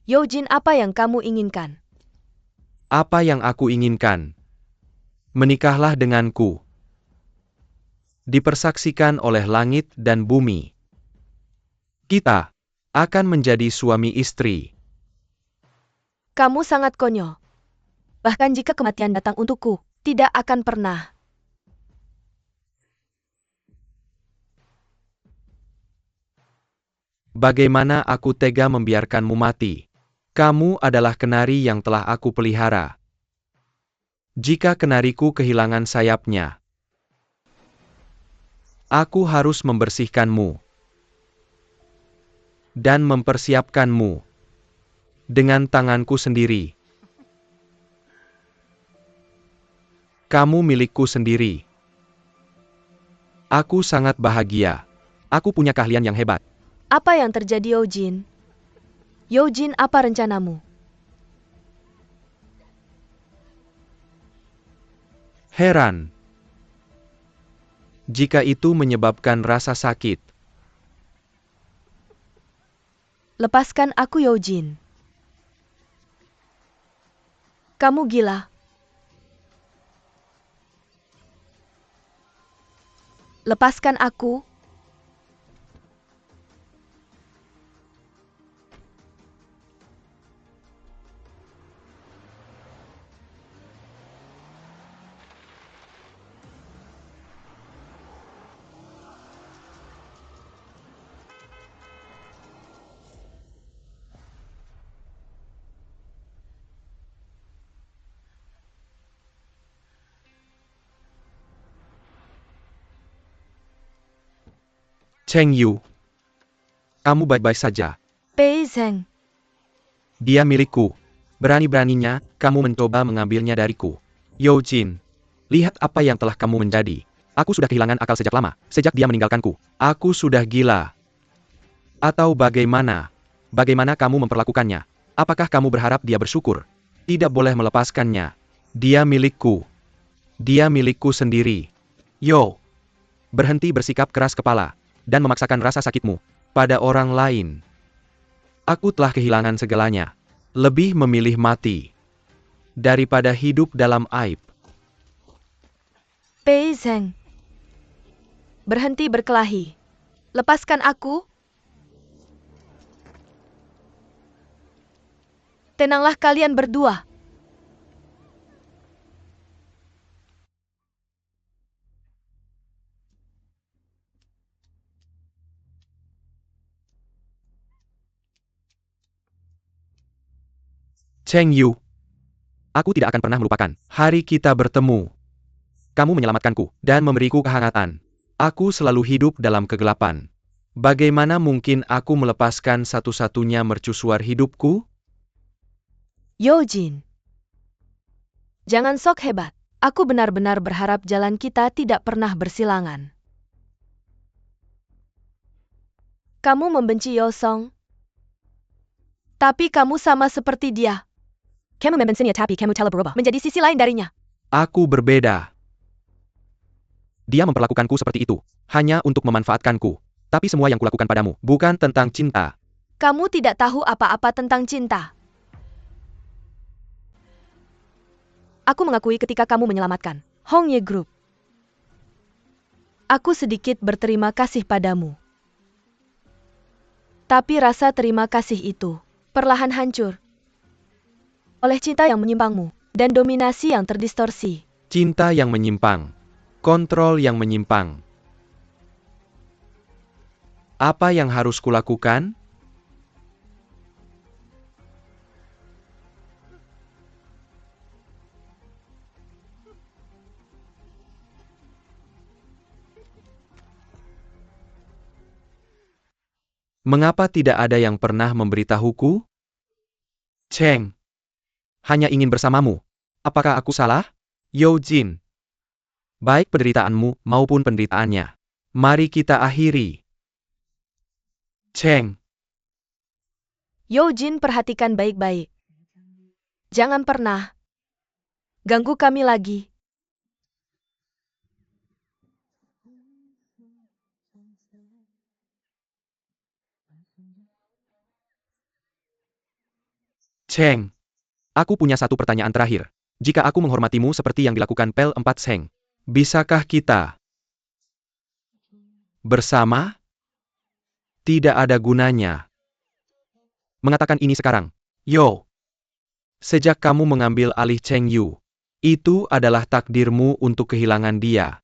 Yojin, apa yang kamu inginkan? Apa yang aku inginkan? Menikahlah denganku. Dipersaksikan oleh langit dan bumi. Kita akan menjadi suami istri. Kamu sangat konyol. Bahkan jika kematian datang untukku, tidak akan pernah. Bagaimana aku tega membiarkanmu mati? Kamu adalah kenari yang telah aku pelihara. Jika kenariku kehilangan sayapnya, aku harus membersihkanmu dan mempersiapkanmu dengan tanganku sendiri. Kamu milikku sendiri. Aku sangat bahagia. Aku punya keahlian yang hebat. Apa yang terjadi, Yojin? Yojin, apa rencanamu? Heran. Jika itu menyebabkan rasa sakit, Lepaskan aku, Yojin. Kamu gila. Lepaskan aku. Cheng Yu, kamu baik-baik saja. Pei Zheng. Dia milikku. Berani-beraninya, kamu mencoba mengambilnya dariku. Yojin, lihat apa yang telah kamu menjadi. Aku sudah kehilangan akal sejak lama, sejak dia meninggalkanku. Aku sudah gila. Atau bagaimana? Bagaimana kamu memperlakukannya? Apakah kamu berharap dia bersyukur? Tidak boleh melepaskannya. Dia milikku. Dia milikku sendiri. Yo, berhenti bersikap keras kepala, dan memaksakan rasa sakitmu pada orang lain. Aku telah kehilangan segalanya. Lebih memilih mati daripada hidup dalam aib. Pei Zheng. Berhenti berkelahi. Lepaskan aku. Tenanglah kalian berdua. Cheng Yu, aku tidak akan pernah melupakan hari kita bertemu. Kamu menyelamatkanku dan memberiku kehangatan. Aku selalu hidup dalam kegelapan. Bagaimana mungkin aku melepaskan satu-satunya mercusuar hidupku? Yojin. Jangan sok hebat. Aku benar-benar berharap jalan kita tidak pernah bersilangan. Kamu membenci Yosong. Tapi kamu sama seperti dia. Kamu membencinya tapi kamu telah berubah menjadi sisi lain darinya. Aku berbeda. Dia memperlakukanku seperti itu, hanya untuk memanfaatkanku. Tapi semua yang kulakukan padamu bukan tentang cinta. Kamu tidak tahu apa-apa tentang cinta. Aku mengakui ketika kamu menyelamatkan Hong Ye Group. Aku sedikit berterima kasih padamu. Tapi rasa terima kasih itu perlahan hancur oleh cinta yang menyimpangmu dan dominasi yang terdistorsi. Cinta yang menyimpang. Kontrol yang menyimpang. Apa yang harus kulakukan? Mengapa tidak ada yang pernah memberitahuku? Cheng, hanya ingin bersamamu. Apakah aku salah? Yojin, baik penderitaanmu maupun penderitaannya. Mari kita akhiri. Cheng, Yojin, perhatikan baik-baik. Jangan pernah ganggu kami lagi. Cheng, aku punya satu pertanyaan terakhir. Jika aku menghormatimu seperti yang dilakukan Pel 4 Cheng, bisakah kita bersama? Tidak ada gunanya mengatakan ini sekarang. Yo, sejak kamu mengambil alih Cheng Yu, itu adalah takdirmu untuk kehilangan dia.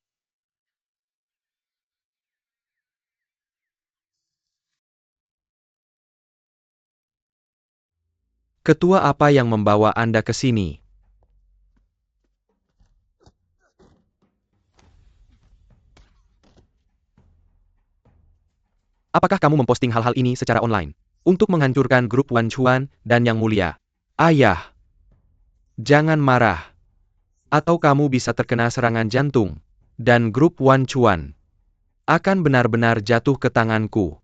Ketua apa yang membawa Anda ke sini? Apakah kamu memposting hal-hal ini secara online? Untuk menghancurkan grup Wan Chuan dan Yang Mulia. Ayah, jangan marah. Atau kamu bisa terkena serangan jantung. Dan grup Wan Chuan akan benar-benar jatuh ke tanganku.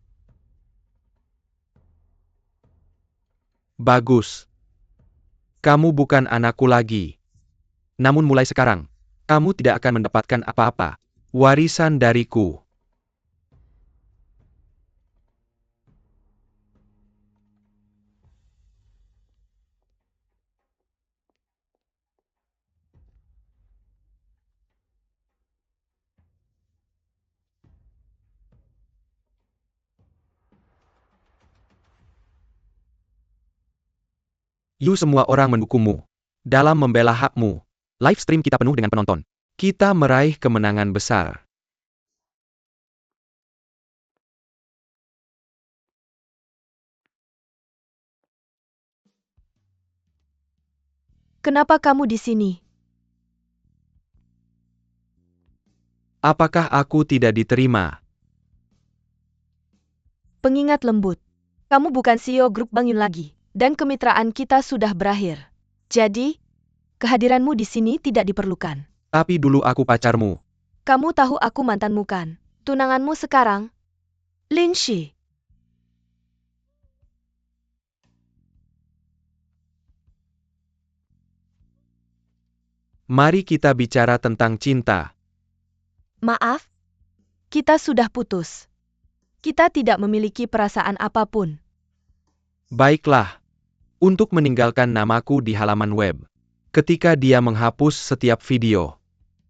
Bagus. Kamu bukan anakku lagi. Namun mulai sekarang, kamu tidak akan mendapatkan apa-apa. Warisan dariku. Semua orang mendukungmu. Dalam membela hakmu. Live stream kita penuh dengan penonton. Kita meraih kemenangan besar. Kenapa kamu di sini? Apakah aku tidak diterima? Pengingat lembut. Kamu bukan CEO grup Bang Yun lagi. Dan kemitraan kita sudah berakhir. Jadi, kehadiranmu di sini tidak diperlukan. Tapi dulu aku pacarmu. Kamu tahu aku mantanmu kan? Tunanganmu sekarang? Lin Shi. Mari kita bicara tentang cinta. Maaf, kita sudah putus. Kita tidak memiliki perasaan apapun. Baiklah. Untuk meninggalkan namaku di halaman web. Ketika dia menghapus setiap video.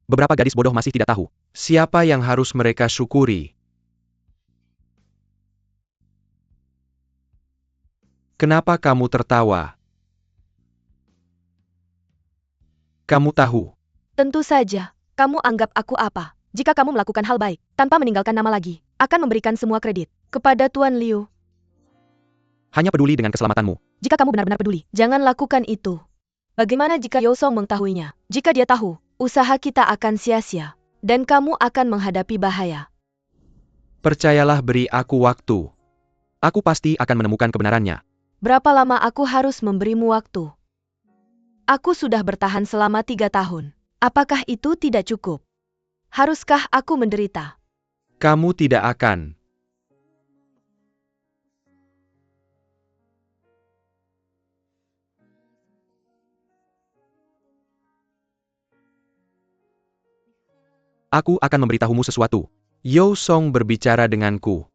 Beberapa gadis bodoh masih tidak tahu siapa yang harus mereka syukuri. Kenapa kamu tertawa? Kamu tahu. Tentu saja, kamu anggap aku apa? Jika kamu melakukan hal baik, tanpa meninggalkan nama lagi, akan memberikan semua kredit kepada Tuan Liu. Hanya peduli dengan keselamatanmu. Jika kamu benar-benar peduli, jangan lakukan itu. Bagaimana jika Yosong mengetahuinya? Jika dia tahu, usaha kita akan sia-sia. Dan kamu akan menghadapi bahaya. Percayalah, beri aku waktu. Aku pasti akan menemukan kebenarannya. Berapa lama aku harus memberimu waktu? Aku sudah bertahan selama 3 tahun. Apakah itu tidak cukup? Haruskah aku menderita? Kamu tidak akan. Aku akan memberitahumu sesuatu. Song berbicara denganku.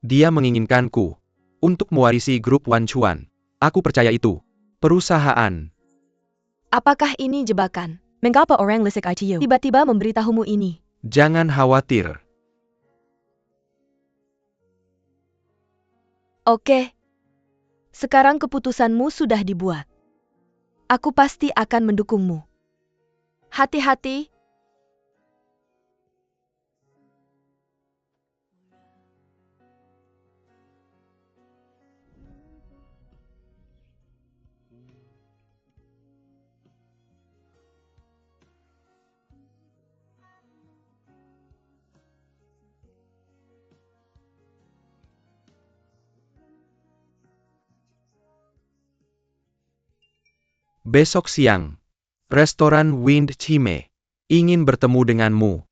Dia menginginkanku untuk mewarisi grup Wan Chuan. Aku percaya itu. Perusahaan. Apakah ini jebakan? Mengapa orang lisik ITU tiba-tiba memberitahumu ini? Jangan khawatir. Oke. Sekarang keputusanmu sudah dibuat. Aku pasti akan mendukungmu. Hati-hati. Besok siang, restoran Wind Chime ingin bertemu denganmu.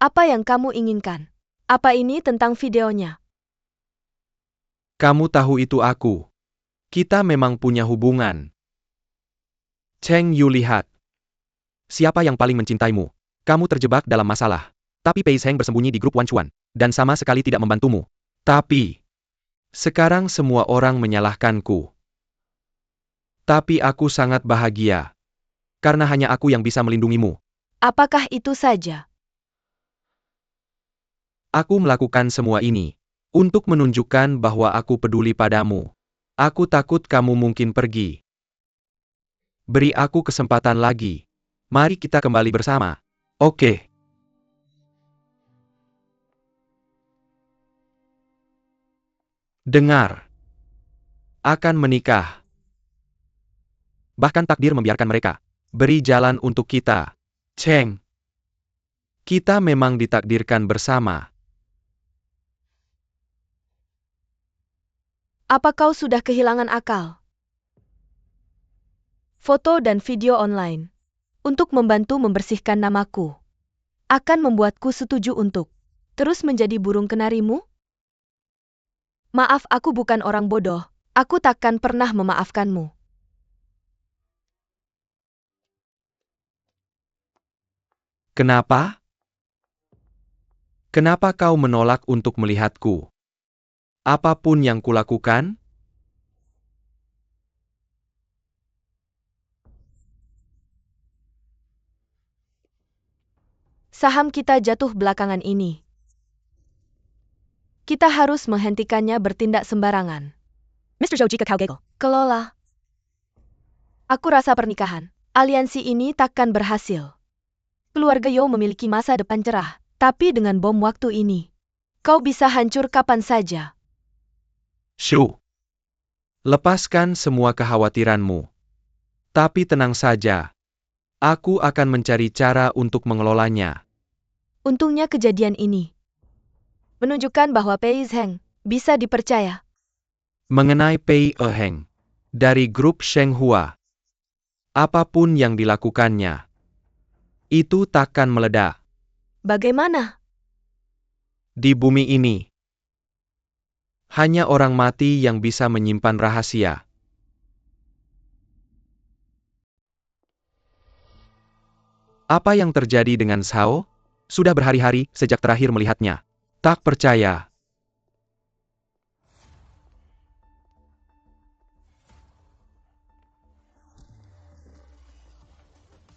Apa yang kamu inginkan? Apa ini tentang videonya? Kamu tahu itu aku. Kita memang punya hubungan. Cheng Yu lihat. Siapa yang paling mencintaimu? Kamu terjebak dalam masalah. Tapi Pei Zheng bersembunyi di grup Wanchuan, dan sama sekali tidak membantumu. Tapi, sekarang semua orang menyalahkanku. Tapi aku sangat bahagia. Karena hanya aku yang bisa melindungimu. Apakah itu saja? Aku melakukan semua ini untuk menunjukkan bahwa aku peduli padamu. Aku takut kamu mungkin pergi. Beri aku kesempatan lagi. Mari kita kembali bersama. Oke. Dengar. Akan menikah. Bahkan takdir membiarkan mereka. Beri jalan untuk kita. Cheng. Kita memang ditakdirkan bersama. Apa kau sudah kehilangan akal? Foto dan video online. Untuk membantu membersihkan namaku. Akan membuatku setuju untuk terus menjadi burung kenarimu? Maaf, aku bukan orang bodoh. Aku takkan pernah memaafkanmu. Kenapa? Kenapa kau menolak untuk melihatku? Apapun yang kulakukan? Saham kita jatuh belakangan ini. Kita harus menghentikannya bertindak sembarangan. Mr. Zhou jika kau gagal. Kelola. Aku rasa pernikahan. Aliansi ini takkan berhasil. Keluarga Yao memiliki masa depan cerah. Tapi dengan bom waktu ini, kau bisa hancur kapan saja. Shu. Lepaskan semua kekhawatiranmu. Tapi tenang saja. Aku akan mencari cara untuk mengelolanya. Untungnya kejadian ini menunjukkan bahwa Pei Zheng bisa dipercaya. Mengenai Pei Heng. Dari grup Shenghua. Apapun yang dilakukannya. Itu takkan meledak. Bagaimana? Di bumi ini. Hanya orang mati yang bisa menyimpan rahasia. Apa yang terjadi dengan Zhao? Sudah berhari-hari sejak terakhir melihatnya. Tak percaya.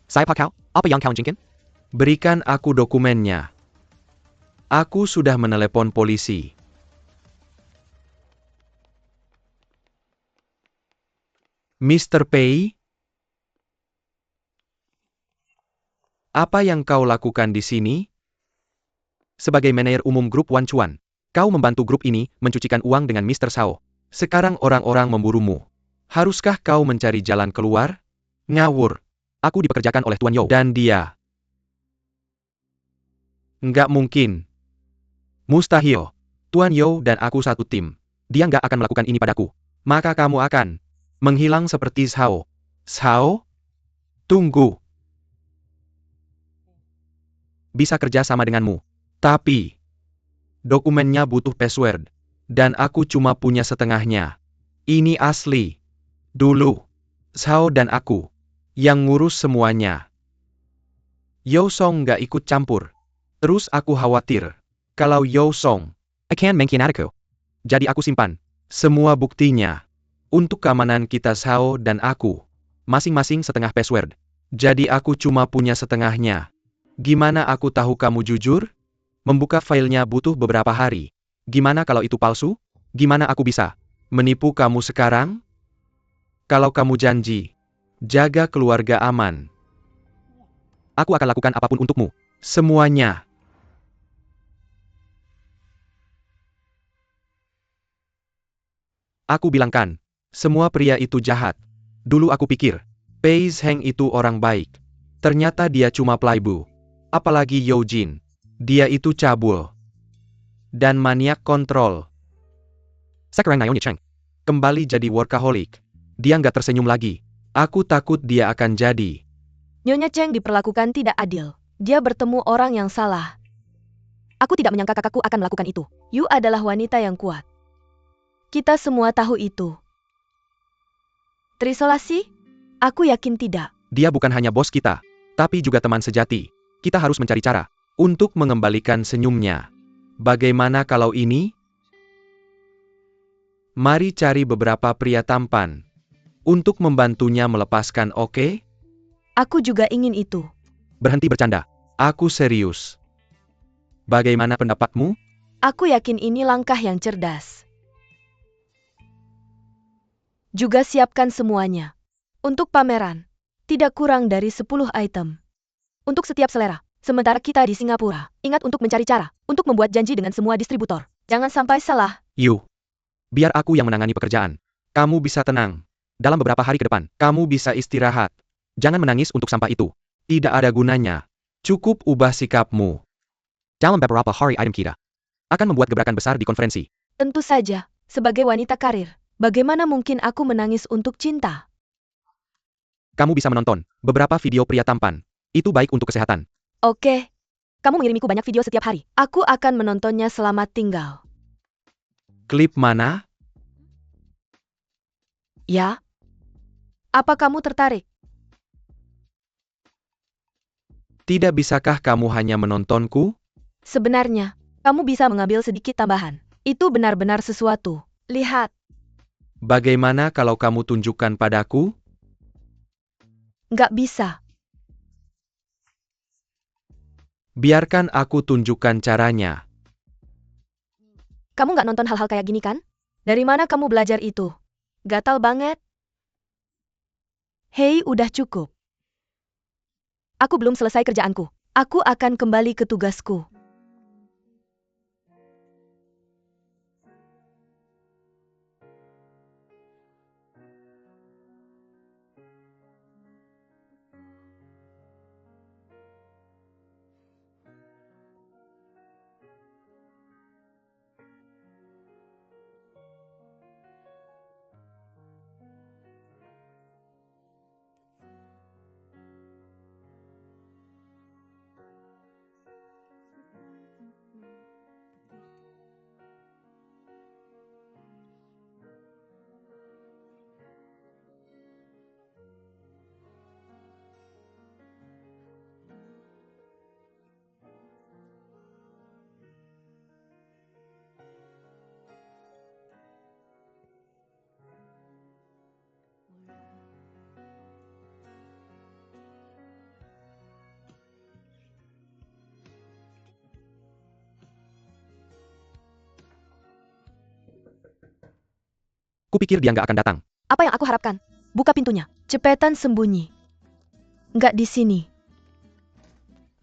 Siapa kau? Apa yang kau jingkin? Berikan aku dokumennya. Aku sudah menelepon polisi. Mr. Pei? Apa yang kau lakukan di sini? Sebagai manajer umum grup Wanchuan, kau membantu grup ini mencucikan uang dengan Mr. Zhao. Sekarang orang-orang memburumu. Haruskah kau mencari jalan keluar? Ngawur. Aku dipekerjakan oleh Tuan Yao dan dia. Nggak mungkin. Mustahil. Tuan Yao dan aku satu tim. Dia nggak akan melakukan ini padaku. Maka kamu akan menghilang seperti Zhao. Zhao? Tunggu. Bisa kerja sama denganmu. Tapi, dokumennya butuh password. Dan aku cuma punya setengahnya. Ini asli. Dulu, Zhao dan aku yang ngurus semuanya. Yao Song nggak ikut campur. Terus aku khawatir. Kalau Yao Song akan mengkhianatiku. Jadi aku simpan semua buktinya. Untuk keamanan kita Zhao dan aku. Masing-masing setengah password. Jadi aku cuma punya setengahnya. Gimana aku tahu kamu jujur? Membuka filenya butuh beberapa hari. Gimana kalau itu palsu? Gimana aku bisa menipu kamu sekarang? Kalau kamu janji, jaga keluarga aman. Aku akan lakukan apapun untukmu. Semuanya. Aku bilangkan, semua pria itu jahat. Dulu aku pikir, Pei Zheng itu orang baik. Ternyata dia cuma playboy. Apalagi Yao Jin. Dia itu cabul. Dan maniak kontrol. Sekarang Naomi Cheng kembali jadi workaholic. Dia nggak tersenyum lagi. Aku takut dia akan jadi. Nyonya Cheng diperlakukan tidak adil. Dia bertemu orang yang salah. Aku tidak menyangka kakakku akan melakukan itu. Yu adalah wanita yang kuat. Kita semua tahu itu. Terisolasi? Aku yakin tidak. Dia bukan hanya bos kita, tapi juga teman sejati. Kita harus mencari cara untuk mengembalikan senyumnya. Bagaimana kalau ini? Mari cari beberapa pria tampan untuk membantunya melepaskan, oke? Aku juga ingin itu. Berhenti bercanda. Aku serius. Bagaimana pendapatmu? Aku yakin ini langkah yang cerdas. Juga siapkan semuanya. Untuk pameran, tidak kurang dari 10 item. Untuk setiap selera. Sementara kita di Singapura, ingat untuk mencari cara untuk membuat janji dengan semua distributor. Jangan sampai salah. Yuk. Biar aku yang menangani pekerjaan. Kamu bisa tenang. Dalam beberapa hari ke depan, kamu bisa istirahat. Jangan menangis untuk sampah itu. Tidak ada gunanya. Cukup ubah sikapmu. Dalam beberapa hari item kita akan membuat gebrakan besar di konferensi. Tentu saja, sebagai wanita karir, bagaimana mungkin aku menangis untuk cinta? Kamu bisa menonton beberapa video pria tampan. Itu baik untuk kesehatan. Oke. Kamu mengirimiku banyak video setiap hari. Aku akan menontonnya selamat tinggal. Klip mana? Ya? Apa kamu tertarik? Tidak bisakah kamu hanya menontonku? Sebenarnya, kamu bisa mengambil sedikit tambahan. Itu benar-benar sesuatu. Lihat. Bagaimana kalau kamu tunjukkan padaku? Nggak bisa. Biarkan aku tunjukkan caranya. Kamu nggak nonton hal-hal kayak gini kan? Dari mana kamu belajar itu? Gatal banget. Hei, udah cukup. Aku belum selesai kerjaanku. Aku akan kembali ke tugasku. Kupikir dia nggak akan datang. Apa yang aku harapkan? Buka pintunya. Cepetan sembunyi. Nggak di sini.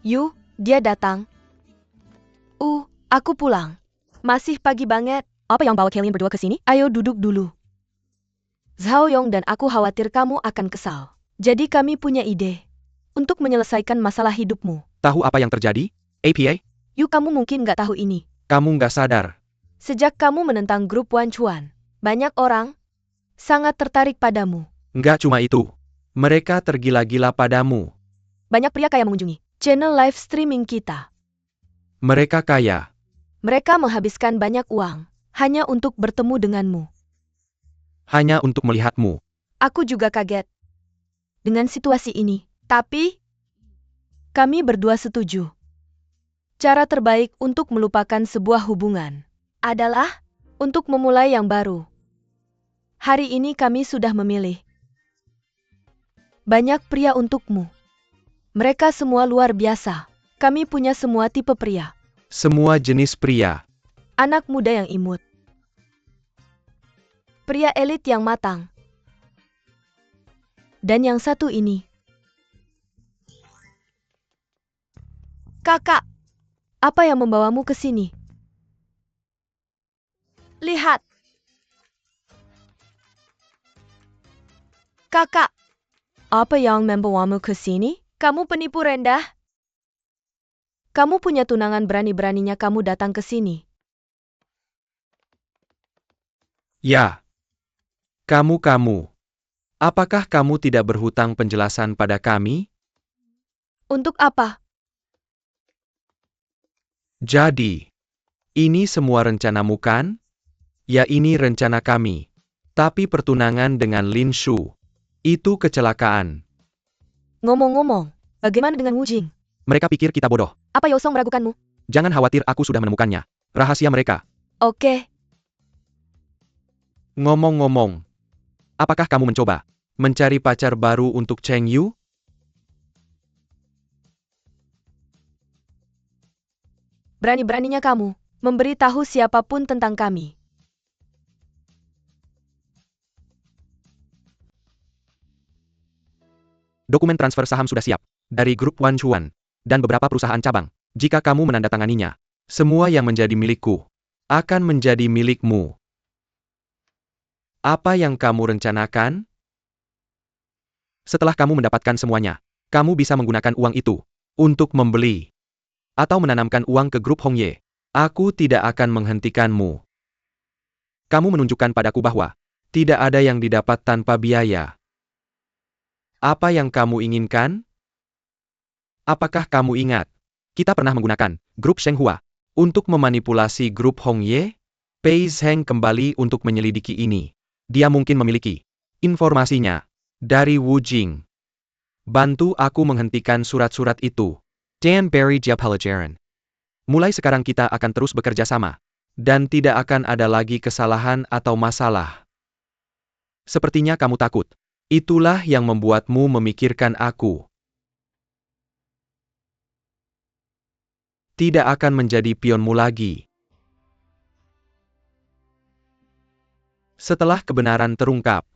Dia datang. Aku pulang. Masih pagi banget. Apa yang bawa kalian berdua ke sini? Ayo duduk dulu. Zhao Yong dan aku khawatir kamu akan kesal. Jadi kami punya ide. Untuk menyelesaikan masalah hidupmu. Tahu apa yang terjadi? APA? Kamu mungkin nggak tahu ini. Kamu nggak sadar. Sejak kamu menentang grup Wan Chuan, banyak orang sangat tertarik padamu. Nggak cuma itu. Mereka tergila-gila padamu. Banyak pria kaya mengunjungi channel live streaming kita. Mereka kaya. Mereka menghabiskan banyak uang hanya untuk bertemu denganmu. Hanya untuk melihatmu. Aku juga kaget dengan situasi ini. Tapi, kami berdua setuju. Cara terbaik untuk melupakan sebuah hubungan adalah untuk memulai yang baru. Hari ini kami sudah memilih banyak pria untukmu. Mereka semua luar biasa. Kami punya semua tipe pria. Semua jenis pria. Anak muda yang imut. Pria elit yang matang. Dan yang satu ini. Kakak, apa yang membawamu ke sini? Lihat. Kakak, apa yang membawamu ke sini? Kamu penipu rendah. Kamu punya tunangan, berani-beraninya kamu datang ke sini. Ya. Kamu. Apakah kamu tidak berhutang penjelasan pada kami? Untuk apa? Jadi, ini semua rencanamu kan? Ya, ini rencana kami. Tapi pertunangan dengan Lin Shu Itu kecelakaan. Ngomong-ngomong, bagaimana dengan Wu Jing? Mereka pikir kita bodoh. Apa Yosong meragukanmu? Jangan khawatir, aku sudah menemukannya. Rahasia mereka. Oke, Ngomong-ngomong, apakah kamu mencoba mencari pacar baru untuk Cheng Yu? berani-beraninya kamu memberitahu siapapun tentang kami. Dokumen transfer saham sudah siap. Dari grup Wan Chuan. Dan beberapa perusahaan cabang. Jika kamu menandatanganinya, semua yang menjadi milikku akan menjadi milikmu. Apa yang kamu rencanakan? Setelah kamu mendapatkan semuanya, kamu bisa menggunakan uang itu untuk membeli atau menanamkan uang ke grup Hongye. Aku tidak akan menghentikanmu. Kamu menunjukkan padaku bahwa tidak ada yang didapat tanpa biaya. Apa yang kamu inginkan? Apakah kamu ingat? Kita pernah menggunakan grup Shenghua untuk memanipulasi grup Hongye? Pei Zheng kembali untuk menyelidiki ini. Dia mungkin memiliki informasinya dari Wu Jing. Bantu aku menghentikan surat-surat itu. Dan Barry Jia Pelajaran. Mulai sekarang kita akan terus bekerja sama. Dan tidak akan ada lagi kesalahan atau masalah. Sepertinya kamu takut. Itulah yang membuatmu memikirkan aku. Tidak akan menjadi pionmu lagi. Setelah kebenaran terungkap,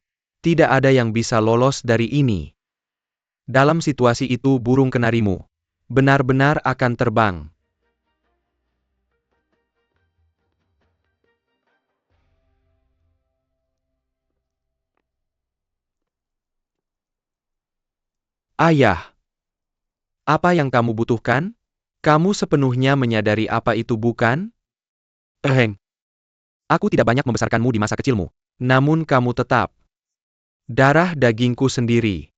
tidak ada yang bisa lolos dari ini. Dalam situasi itu burung kenarimu benar-benar akan terbang. Ayah, apa yang kamu butuhkan? Kamu sepenuhnya menyadari apa itu, bukan? Aku tidak banyak membesarkanmu di masa kecilmu. Namun kamu tetap darah dagingku sendiri.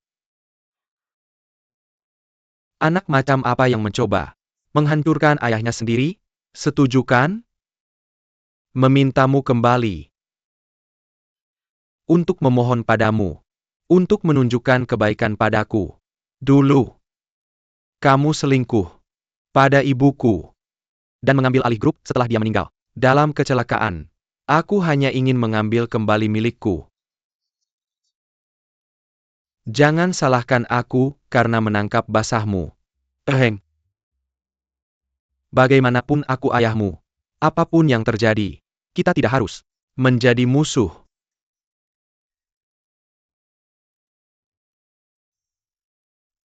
Anak macam apa yang mencoba menghancurkan ayahnya sendiri? Setuju kan? Memintamu kembali. Untuk memohon padamu. Untuk menunjukkan kebaikan padaku. Dulu, kamu selingkuh pada ibuku dan mengambil alih grup setelah dia meninggal. Dalam kecelakaan, aku hanya ingin mengambil kembali milikku. Jangan salahkan aku karena menangkap basahmu. Bagaimanapun aku ayahmu. Apapun yang terjadi, kita tidak harus menjadi musuh.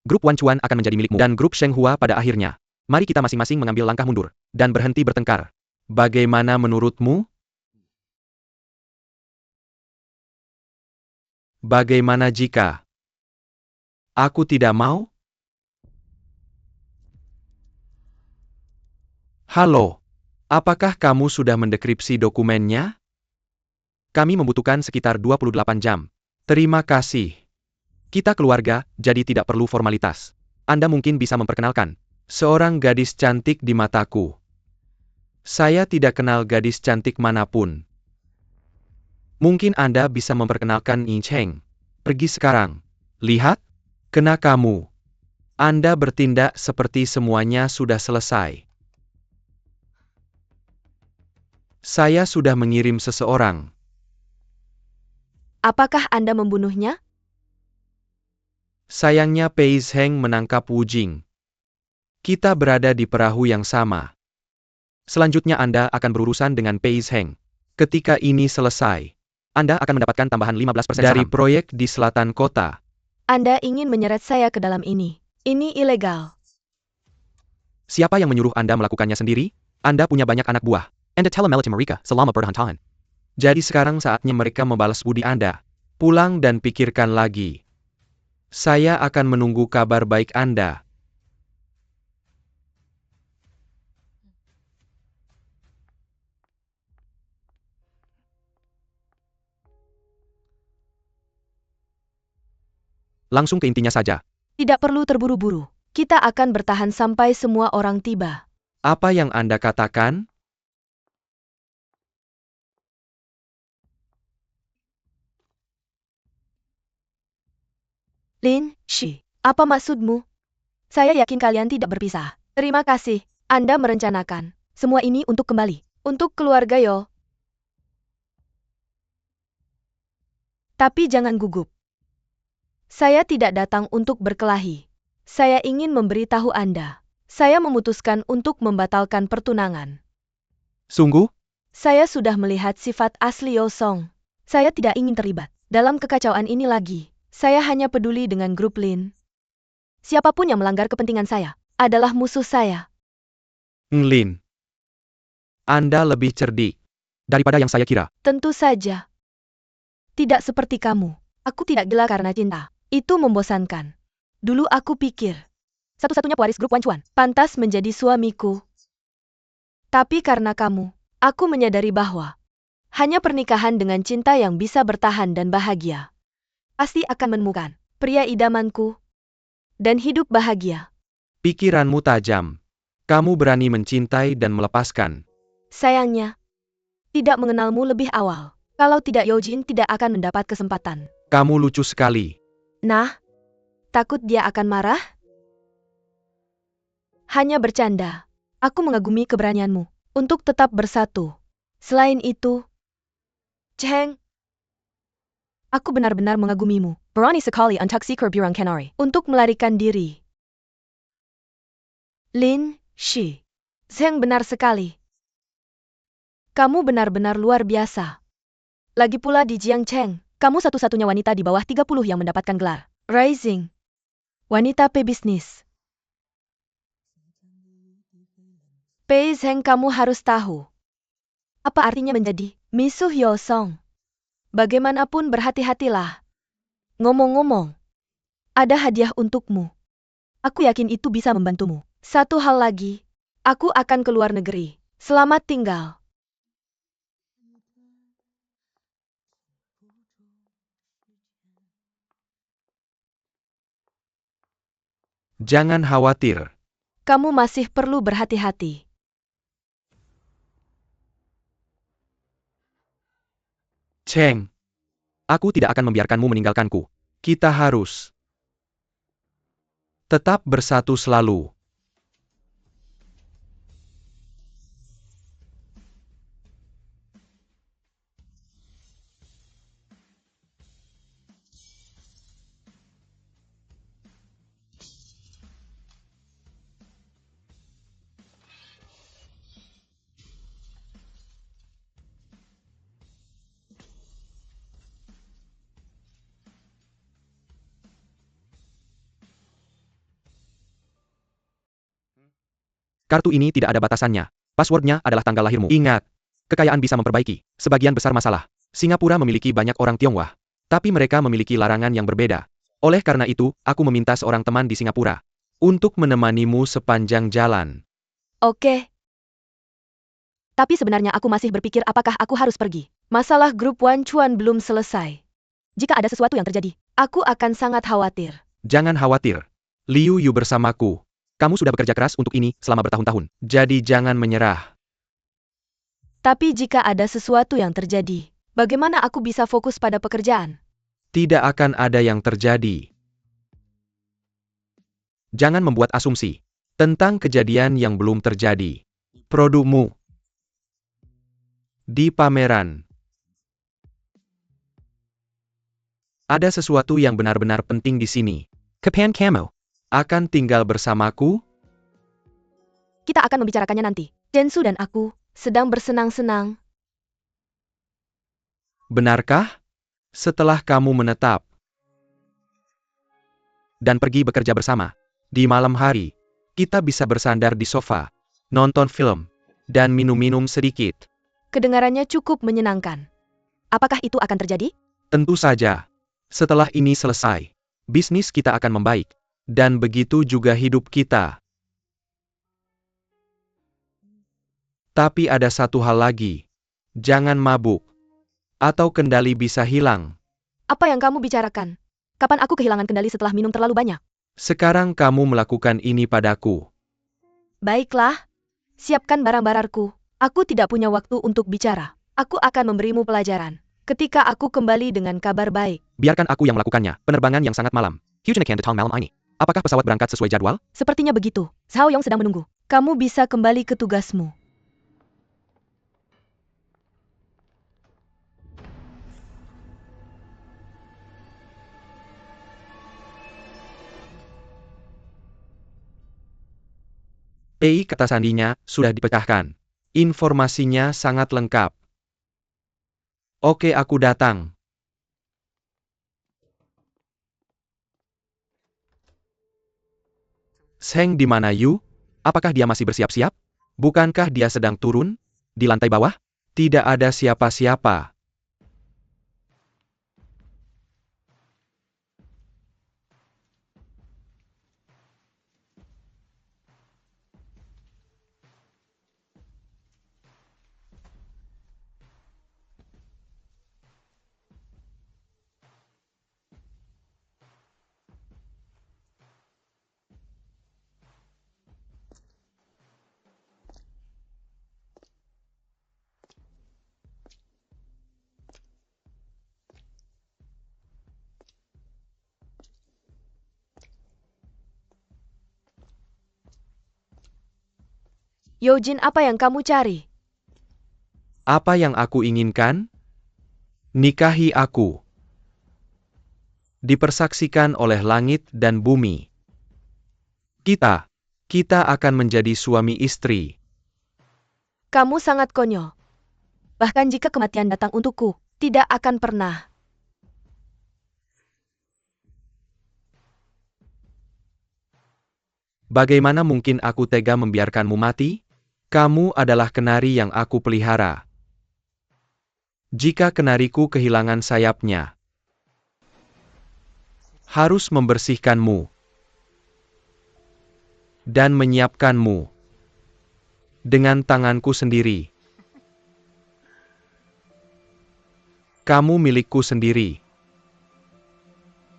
Grup Wan Chuan akan menjadi milikmu dan grup Shenghua pada akhirnya. Mari kita masing-masing mengambil langkah mundur dan berhenti bertengkar. Bagaimana menurutmu? Bagaimana jika aku tidak mau? Halo, apakah kamu sudah mendekripsi dokumennya? Kami membutuhkan sekitar 28 jam. Terima kasih. Kita keluarga, jadi tidak perlu formalitas. Anda mungkin bisa memperkenalkan seorang gadis cantik di mataku. Saya tidak kenal gadis cantik manapun. Mungkin Anda bisa memperkenalkan Yin Cheng. Pergi sekarang. Lihat, kena kamu. Anda bertindak seperti semuanya sudah selesai. Saya sudah mengirim seseorang. Apakah Anda membunuhnya? Sayangnya Pei Zheng menangkap Wu Jing. Kita berada di perahu yang sama. Selanjutnya Anda akan berurusan dengan Pei Zheng. Ketika ini selesai, Anda akan mendapatkan tambahan 15% dari proyek di selatan kota. Anda ingin menyeret saya ke dalam ini. Ini ilegal. Siapa yang menyuruh Anda melakukannya sendiri? Anda punya banyak anak buah. Anda telemelati mereka selama bertahan-tahan. Jadi sekarang saatnya mereka membalas budi Anda. Pulang dan pikirkan lagi. Saya akan menunggu kabar baik Anda. Langsung ke intinya saja. Tidak perlu terburu-buru. Kita akan bertahan sampai semua orang tiba. Apa yang Anda katakan? Lin Shi, apa maksudmu? Saya yakin kalian tidak berpisah. Terima kasih. Anda merencanakan semua ini untuk kembali. Untuk keluarga Yo. Tapi jangan gugup. Saya tidak datang untuk berkelahi. Saya ingin memberitahu Anda. Saya memutuskan untuk membatalkan pertunangan. Sungguh? Saya sudah melihat sifat asli Yo Song. Saya tidak ingin terlibat dalam kekacauan ini lagi. Saya hanya peduli dengan grup Lin. Siapapun yang melanggar kepentingan saya adalah musuh saya. Lin. Anda lebih cerdik daripada yang saya kira. Tentu saja. Tidak seperti kamu. Aku tidak gila karena cinta. Itu membosankan. Dulu aku pikir, satu-satunya pewaris grup Wan Chuan pantas menjadi suamiku. Tapi karena kamu, aku menyadari bahwa hanya pernikahan dengan cinta yang bisa bertahan dan bahagia. Pasti akan menemukan pria idamanku dan hidup bahagia. Pikiranmu tajam. Kamu berani mencintai dan melepaskan. Sayangnya, tidak mengenalmu lebih awal. Kalau tidak Yojin tidak akan mendapat kesempatan. Kamu lucu sekali. Nah, takut dia akan marah? Hanya bercanda. Aku mengagumi keberanianmu untuk tetap bersatu. Selain itu, Cheng, aku benar-benar mengagumimu. Berani sekali untuk seekor burung kanari untuk melarikan diri. Lin Shi, Cheng benar sekali. Kamu benar-benar luar biasa. Lagi pula di Jiangcheng, kamu satu-satunya wanita di bawah 30 yang mendapatkan gelar Rising Wanita Pebisnis. Pei Zheng, kamu harus tahu. Apa artinya menjadi misuh Yo Song? Bagaimanapun berhati-hatilah. Ngomong-ngomong, ada hadiah untukmu. Aku yakin itu bisa membantumu. Satu hal lagi, aku akan ke luar negeri. Selamat tinggal. Jangan khawatir. Kamu masih perlu berhati-hati. Cheng. Aku tidak akan membiarkanmu meninggalkanku. Kita harus tetap bersatu selalu. Kartu ini tidak ada batasannya. Passwordnya adalah tanggal lahirmu. Ingat, kekayaan bisa memperbaiki sebagian besar masalah. Singapura memiliki banyak orang Tionghoa, tapi mereka memiliki larangan yang berbeda. Oleh karena itu, aku meminta seorang teman di Singapura untuk menemanimu sepanjang jalan. Oke. Tapi sebenarnya aku masih berpikir apakah aku harus pergi. Masalah grup Wan Chuan belum selesai. Jika ada sesuatu yang terjadi, aku akan sangat khawatir. Jangan khawatir. Liu Yu bersamaku. Kamu sudah bekerja keras untuk ini selama bertahun-tahun. Jadi jangan menyerah. Tapi jika ada sesuatu yang terjadi, bagaimana aku bisa fokus pada pekerjaan? Tidak akan ada yang terjadi. Jangan membuat asumsi tentang kejadian yang belum terjadi. Produkmu di pameran. Ada sesuatu yang benar-benar penting di sini. Kapan kamu akan tinggal bersamaku? Kita akan membicarakannya nanti. Jensu dan aku sedang bersenang-senang. Benarkah? Setelah kamu menetap dan pergi bekerja bersama, di malam hari, kita bisa bersandar di sofa, nonton film, dan minum-minum sedikit. Kedengarannya cukup menyenangkan. Apakah itu akan terjadi? Tentu saja. Setelah ini selesai, bisnis kita akan membaik. Dan begitu juga hidup kita. Tapi ada satu hal lagi. Jangan mabuk. Atau kendali bisa hilang. Apa yang kamu bicarakan? Kapan aku kehilangan kendali setelah minum terlalu banyak? Sekarang kamu melakukan ini padaku. Baiklah. Siapkan barang-barangku. Aku tidak punya waktu untuk bicara. Aku akan memberimu pelajaran ketika aku kembali dengan kabar baik. Biarkan aku yang melakukannya. Penerbangan yang sangat malam. Hujan akan datang malam ini. Apakah pesawat berangkat sesuai jadwal? Sepertinya begitu. Zhao Yong sedang menunggu. Kamu bisa kembali ke tugasmu. Kata sandinya sudah dipecahkan. Informasinya sangat lengkap. Oke, aku datang. Sheng di mana Yu? Apakah dia masih bersiap-siap? Bukankah dia sedang turun? Di lantai bawah? Tidak ada siapa-siapa. Yojin, apa yang kamu cari? Apa yang aku inginkan? Nikahi aku. Dipersaksikan oleh langit dan bumi. Kita akan menjadi suami istri. Kamu sangat konyol. Bahkan jika kematian datang untukku, tidak akan pernah. Bagaimana mungkin aku tega membiarkanmu mati? Kamu adalah kenari yang aku pelihara. Jika kenariku kehilangan sayapnya, harus membersihkanmu dan menyiapkanmu dengan tanganku sendiri. Kamu milikku sendiri.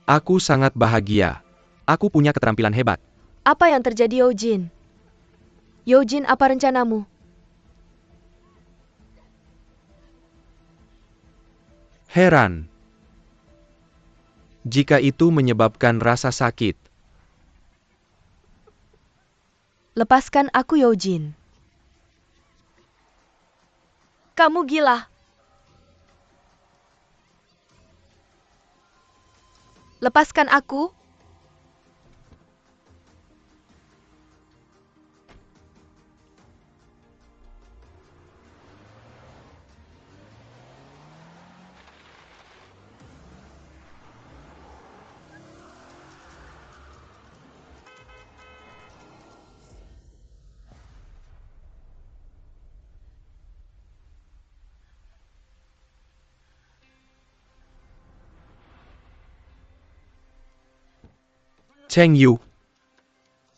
Aku sangat bahagia. Aku punya keterampilan hebat. Apa yang terjadi, Yojin? Yojin, apa rencanamu? Heran. Jika itu menyebabkan rasa sakit. Lepaskan aku, Yojin. Kamu gila. Lepaskan aku. Cheng Yu,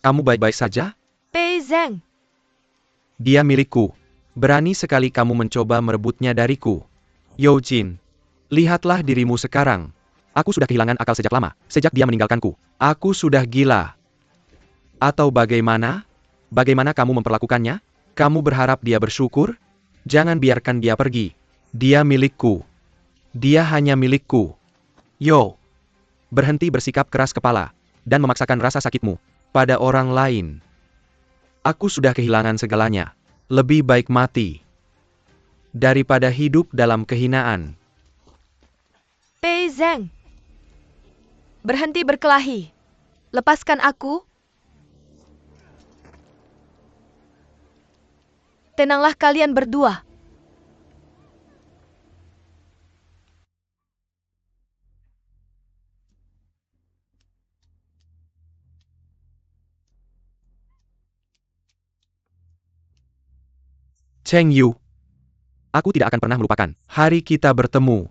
kamu baik-baik saja? Pei Zheng. Dia milikku. Berani sekali kamu mencoba merebutnya dariku. Yojin, lihatlah dirimu sekarang. Aku sudah kehilangan akal sejak lama, sejak dia meninggalkanku. Aku sudah gila. Atau bagaimana? Bagaimana kamu memperlakukannya? Kamu berharap dia bersyukur? Jangan biarkan dia pergi. Dia milikku. Dia hanya milikku. Yo, berhenti bersikap keras kepala dan memaksakan rasa sakitmu pada orang lain. Aku sudah kehilangan segalanya. Lebih baik mati daripada hidup dalam kehinaan. Pei Zheng. Berhenti berkelahi. Lepaskan aku. Tenanglah kalian berdua. Cheng Yu, aku tidak akan pernah melupakan hari kita bertemu.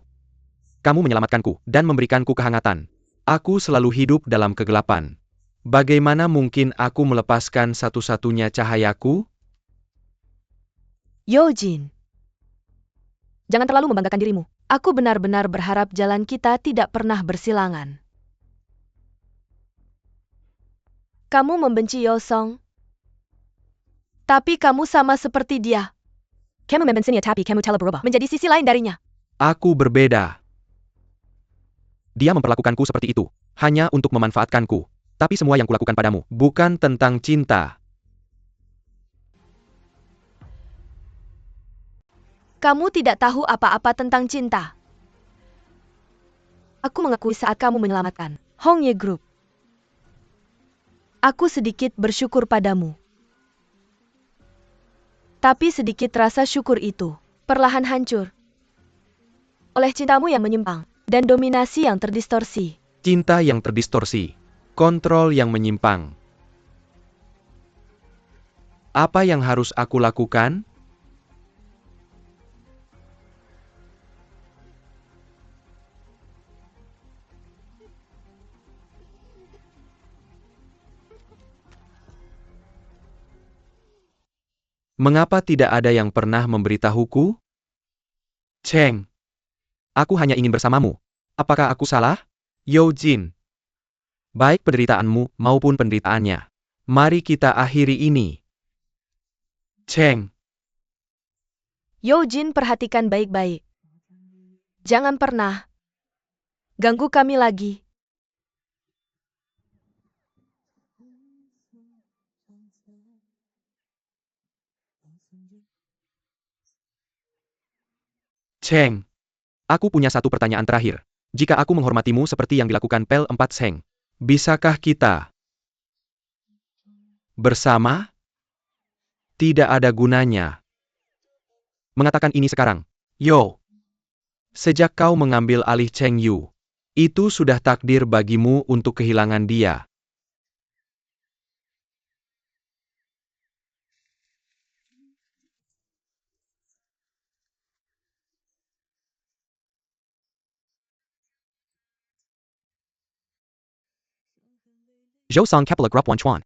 Kamu menyelamatkanku dan memberikanku kehangatan. Aku selalu hidup dalam kegelapan. Bagaimana mungkin aku melepaskan satu-satunya cahayaku? Yojin. Jangan terlalu membanggakan dirimu. Aku benar-benar berharap jalan kita tidak pernah bersilangan. Kamu membenci Yosong. Tapi kamu sama seperti dia. Kamu membenci tapi kamu telah berubah menjadi sisi lain darinya. Aku berbeda. Dia memperlakukanku seperti itu hanya untuk memanfaatkanku. Tapi semua yang kulakukan padamu bukan tentang cinta. Kamu tidak tahu apa-apa tentang cinta. Aku mengakui saat kamu menyelamatkan Hong Ye Group. Aku sedikit bersyukur padamu. Tapi sedikit rasa syukur itu perlahan hancur oleh cintamu yang menyimpang dan dominasi yang terdistorsi. Cinta yang terdistorsi, kontrol yang menyimpang. Apa yang harus aku lakukan? Mengapa tidak ada yang pernah memberitahuku? Cheng, aku hanya ingin bersamamu. Apakah aku salah? Yo Jin. Baik penderitaanmu maupun penderitaannya. Mari kita akhiri ini. Cheng. Yo Jin, perhatikan baik-baik. Jangan pernah ganggu kami lagi. Cheng. Aku punya satu pertanyaan terakhir. Jika aku menghormatimu seperti yang dilakukan Pel 4 Cheng, bisakah kita bersama? Tidak ada gunanya mengatakan ini sekarang. Yo. Sejak kau mengambil alih Cheng Yu, itu sudah takdir bagimu untuk kehilangan dia. Zhou Song Kepler Group Wan Chuan.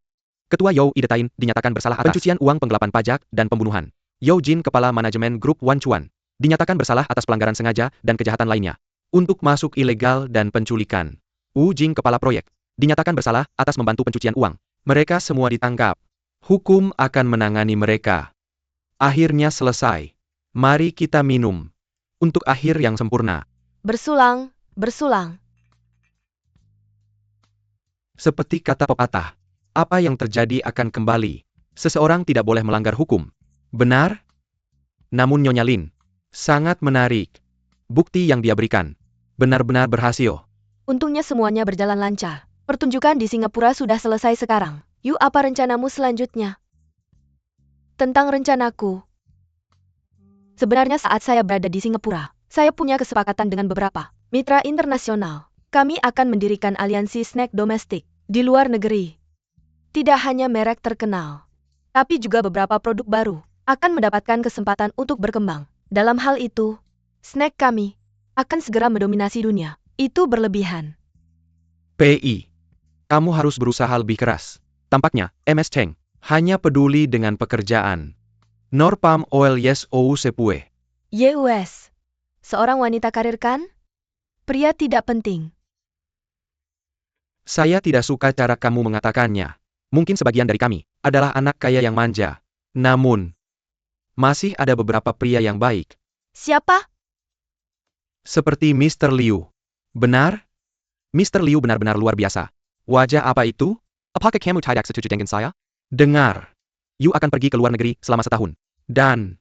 Ketua Yo Idetain dinyatakan bersalah atas pencucian uang, penggelapan pajak, dan pembunuhan. Yo Jin, Kepala Manajemen Grup Wan Chuan, dinyatakan bersalah atas pelanggaran sengaja dan kejahatan lainnya. Untuk masuk ilegal dan penculikan. Wu Jing, Kepala Proyek, dinyatakan bersalah atas membantu pencucian uang. Mereka semua ditangkap. Hukum akan menangani mereka. Akhirnya selesai. Mari kita minum. Untuk akhir yang sempurna. Bersulang, bersulang. Seperti kata pepatah, apa yang terjadi akan kembali. Seseorang tidak boleh melanggar hukum. Benar? Namun Nyonya Lin, sangat menarik. Bukti yang dia berikan benar-benar berhasil. Untungnya semuanya berjalan lancar. Pertunjukan di Singapura sudah selesai sekarang. Yu, apa rencanamu selanjutnya? Tentang rencanaku. Sebenarnya saat saya berada di Singapura, saya punya kesepakatan dengan beberapa mitra internasional. Kami akan mendirikan aliansi snack domestik di luar negeri. Tidak hanya merek terkenal, tapi juga beberapa produk baru akan mendapatkan kesempatan untuk berkembang. Dalam hal itu, snack kami akan segera mendominasi dunia. Itu berlebihan. PI, kamu harus berusaha lebih keras. Tampaknya, MS Cheng hanya peduli dengan pekerjaan. Nor Palm Oil Yes Ou Sepue. YUS. Seorang wanita karir kan? Pria tidak penting. Saya tidak suka cara kamu mengatakannya. Mungkin sebagian dari kami adalah anak kaya yang manja. Namun, masih ada beberapa pria yang baik. Siapa? Seperti Mr. Liu. Benar? Mr. Liu benar-benar luar biasa. Wajah apa itu? Apakah kamu tidak setuju dengan saya? Dengar. Yu akan pergi ke luar negeri selama setahun. Dan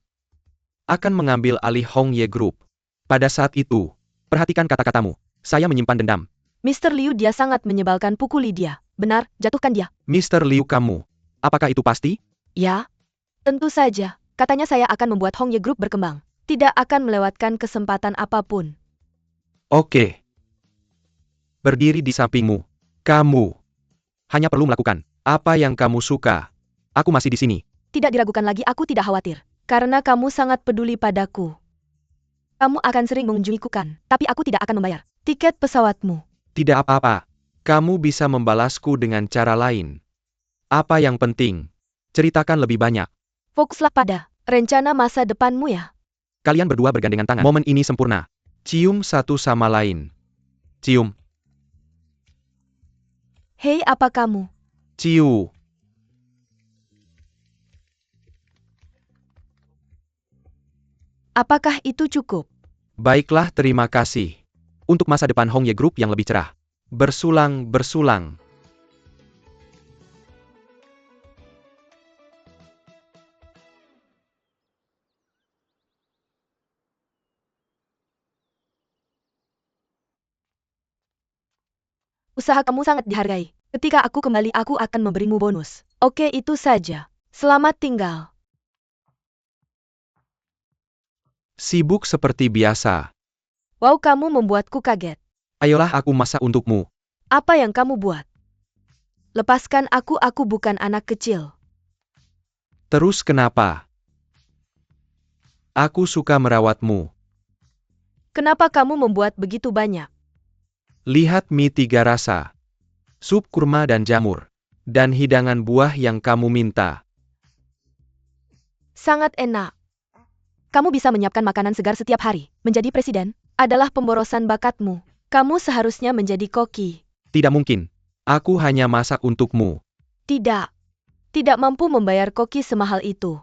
akan mengambil alih Hong Ye Group. Pada saat itu, perhatikan kata-katamu. Saya menyimpan dendam. Mr. Liu, dia sangat menyebalkan, pukuli dia. Benar, jatuhkan dia. Mr. Liu, kamu. Apakah itu pasti? Ya, tentu saja. Katanya saya akan membuat Hong Ye Group berkembang. Tidak akan melewatkan kesempatan apapun. Oke. Berdiri di sampingmu. Kamu hanya perlu melakukan apa yang kamu suka. Aku masih di sini. Tidak diragukan lagi, aku tidak khawatir. Karena kamu sangat peduli padaku. Kamu akan sering mengunjungiku kan, tapi aku tidak akan membayar tiket pesawatmu. Tidak apa-apa. Kamu bisa membalasku dengan cara lain. Apa yang penting? Ceritakan lebih banyak. Fokuslah pada rencana masa depanmu ya. Kalian berdua bergandengan tangan. Momen ini sempurna. Cium satu sama lain. Cium. Hei, apa kamu? Ciu. Apakah itu cukup? Baiklah, terima kasih. Untuk masa depan Hong Ye Group yang lebih cerah. Bersulang-bersulang. Usaha kamu sangat dihargai. Ketika aku kembali aku akan memberimu bonus. Oke, itu saja. Selamat tinggal. Sibuk seperti biasa. Wow, kamu membuatku kaget. Ayolah aku masak untukmu. Apa yang kamu buat? Lepaskan aku bukan anak kecil. Terus kenapa? Aku suka merawatmu. Kenapa kamu membuat begitu banyak? Lihat mie 3 rasa. Sup kurma dan jamur. Dan hidangan buah yang kamu minta. Sangat enak. Kamu bisa menyiapkan makanan segar setiap hari. Menjadi presiden adalah pemborosan bakatmu. Kamu seharusnya menjadi koki. Tidak mungkin. Aku hanya masak untukmu. Tidak. Tidak mampu membayar koki semahal itu.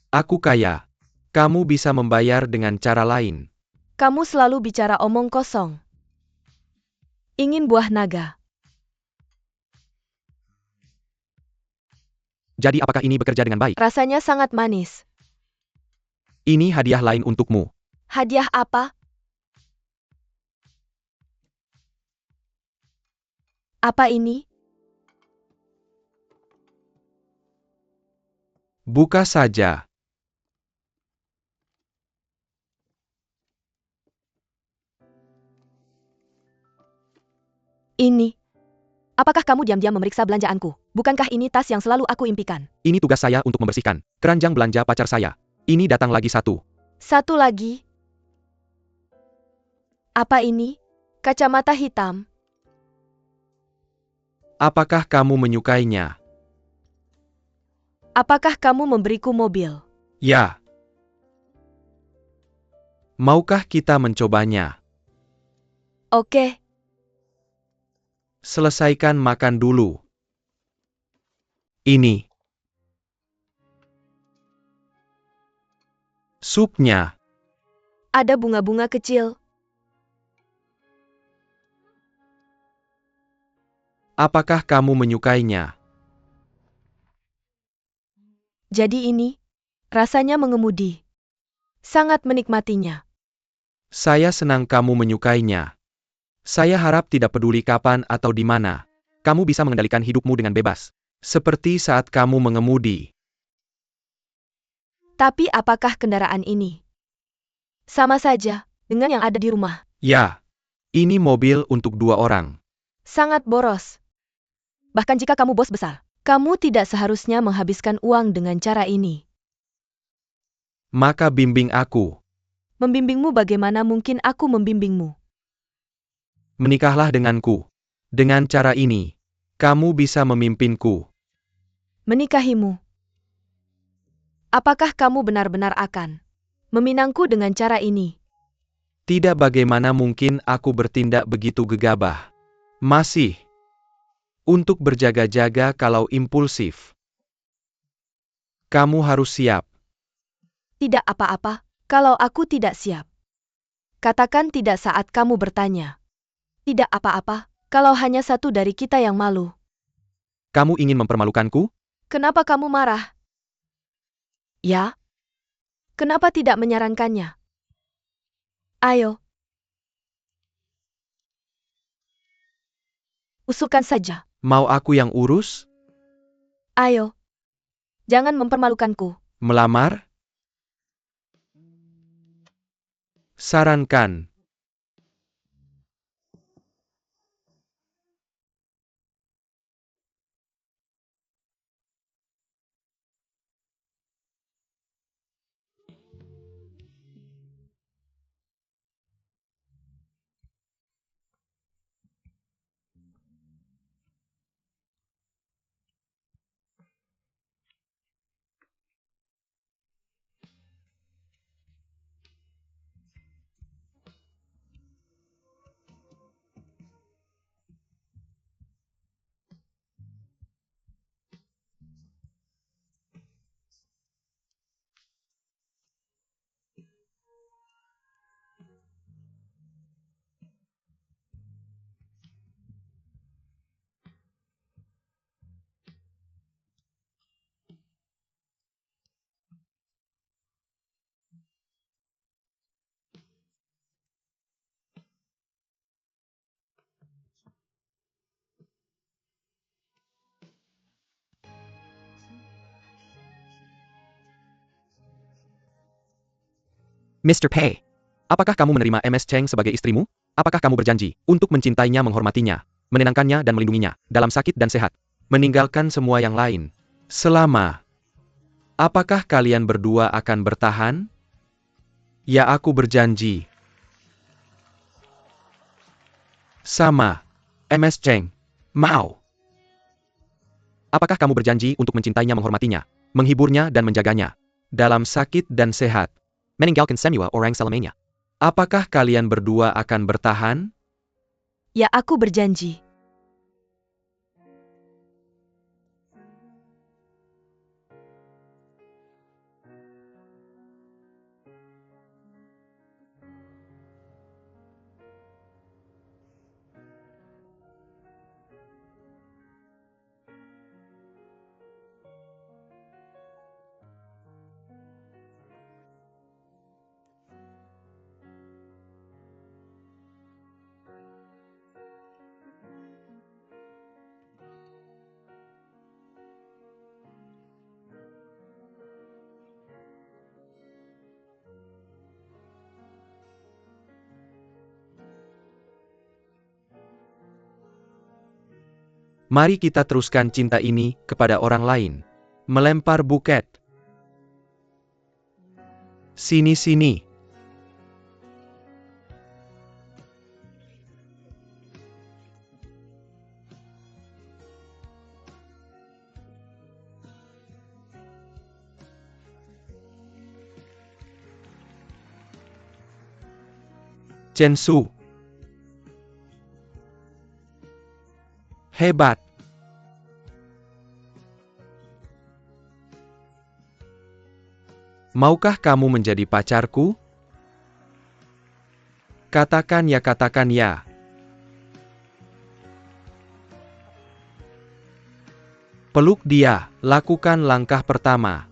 Aku kaya. Kamu bisa membayar dengan cara lain. Kamu selalu bicara omong kosong. Ingin buah naga. Jadi apakah ini bekerja dengan baik? Rasanya sangat manis. Ini hadiah lain untukmu. Hadiah apa? Apa ini? Buka saja. Ini. Apakah kamu diam-diam memeriksa belanjaanku? Bukankah ini tas yang selalu aku impikan? Ini tugas saya untuk membersihkan keranjang belanja pacar saya. Ini datang lagi satu. Satu lagi. Apa ini? Kacamata hitam. Apakah kamu menyukainya? Apakah kamu memberiku mobil? Ya. Maukah kita mencobanya? Oke. Selesaikan makan dulu. Ini. Supnya. Ada bunga-bunga kecil. Apakah kamu menyukainya? Jadi ini. Rasanya mengemudi. Sangat menikmatinya. Saya senang kamu menyukainya. Saya harap tidak peduli kapan atau di mana. Kamu bisa mengendalikan hidupmu dengan bebas. Seperti saat kamu mengemudi. Tapi apakah kendaraan ini? Sama saja dengan yang ada di rumah. Ya. Ini mobil untuk 2 orang. Sangat boros. Bahkan jika kamu bos besar, kamu tidak seharusnya menghabiskan uang dengan cara ini. Maka bimbing aku. Membimbingmu bagaimana mungkin aku membimbingmu? Menikahlah denganku. Dengan cara ini, kamu bisa memimpinku. Menikahimu. Apakah kamu benar-benar akan meminangku dengan cara ini? Tidak, bagaimana mungkin aku bertindak begitu gegabah. Masih. Untuk berjaga-jaga kalau impulsif. Kamu harus siap. Tidak apa-apa, kalau aku tidak siap. Katakan tidak saat kamu bertanya. Tidak apa-apa, kalau hanya satu dari kita yang malu. Kamu ingin mempermalukanku? Kenapa kamu marah? Ya? Kenapa tidak menyarankannya? Ayo. Usulkan saja. Mau aku yang urus? Ayo. Jangan mempermalukanku. Melamar? Sarankan. Mr. Pei, apakah kamu menerima MS Cheng sebagai istrimu? Apakah kamu berjanji untuk mencintainya, menghormatinya, menenangkannya dan melindunginya, dalam sakit dan sehat, meninggalkan semua yang lain? Selama. Apakah kalian berdua akan bertahan? Ya, aku berjanji. Sama. MS Cheng. Mau. Apakah kamu berjanji untuk mencintainya, menghormatinya, menghiburnya dan menjaganya, dalam sakit dan sehat, meninggalkan semua orang selamanya? Apakah kalian berdua akan bertahan? Ya, aku berjanji. Mari kita teruskan cinta ini kepada orang lain. Melempar buket. Sini-sini. Chen Su. Hebat. Maukah kamu menjadi pacarku? Katakan ya, katakan ya. Peluk dia, lakukan langkah pertama.